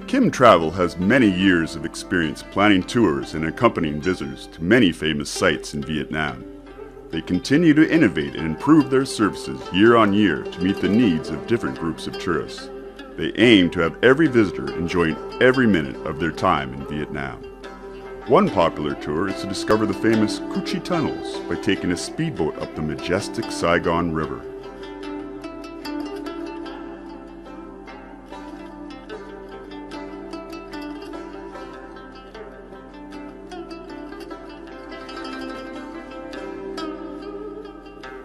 Kim Travel has many years of experience planning tours and accompanying visitors to many famous sites in Vietnam. They continue to innovate and improve their services year on year to meet the needs of different groups of tourists. They aim to have every visitor enjoying every minute of their time in Vietnam. One popular tour is to discover the famous Cu Chi tunnels by taking a speedboat up the majestic Saigon River.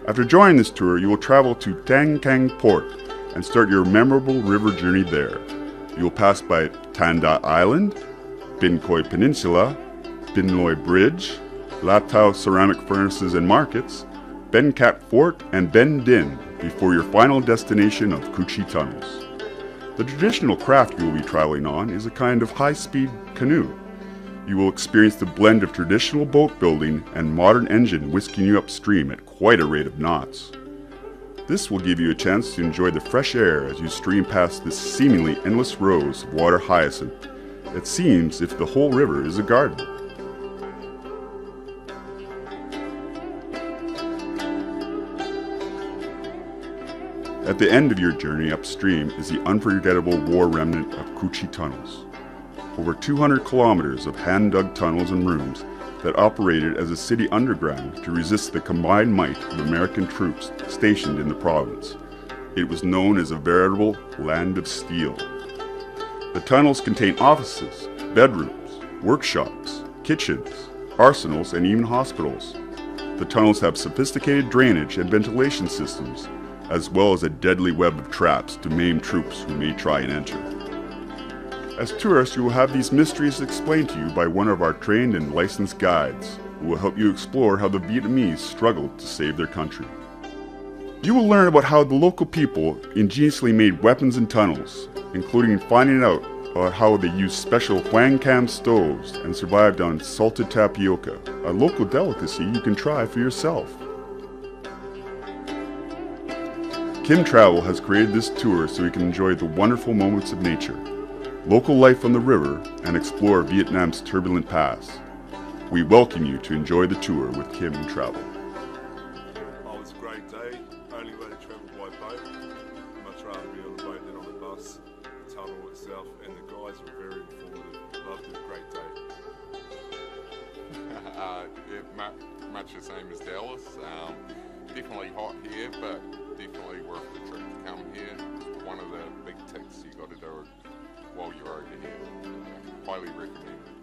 After joining this tour, you will travel to Tan Cang Port and start your memorable river journey there. You will pass by Tan Da Island, Bin Khoi Peninsula, Bin Loi Bridge, La Tao Ceramic Furnaces and Markets, Ben Cat Fort, and Ben Din before your final destination of Cu Chi Tunnels. The traditional craft you will be traveling on is a kind of high-speed canoe. You will experience the blend of traditional boat building and modern engine whisking you upstream at quite a rate of knots. This will give you a chance to enjoy the fresh air as you stream past this seemingly endless rows of water hyacinth. It seems as if the whole river is a garden. At the end of your journey upstream is the unforgettable War Remnant of Cu Chi Tunnels. Over 200 kilometers of hand-dug tunnels and rooms that operated as a city underground to resist the combined might of American troops stationed in the province. It was known as a veritable land of steel. The tunnels contain offices, bedrooms, workshops, kitchens, arsenals, and even hospitals. The tunnels have sophisticated drainage and ventilation systems, as well as a deadly web of traps to maim troops who may try and enter. As tourists, you will have these mysteries explained to you by one of our trained and licensed guides, who will help you explore how the Vietnamese struggled to save their country. You will learn about how the local people ingeniously made weapons and tunnels, including finding out about how they used special Huang Cam stoves and survived on salted tapioca, a local delicacy you can try for yourself. Kim Travel has created this tour so you can enjoy the wonderful moments of nature, local life on the river, and explore Vietnam's turbulent past. We welcome you to enjoy the tour with Kim Travel. Oh, it's a great day. Only way to travel by boat. Much rather be on the boat than on the bus. The tunnel itself and the guides were very informative. Loved it. Great day. Yeah, much the same as Dallas. Definitely hot here, but definitely worth the trip to come here. One of the big ticks you got to do while you're over here. Highly recommend.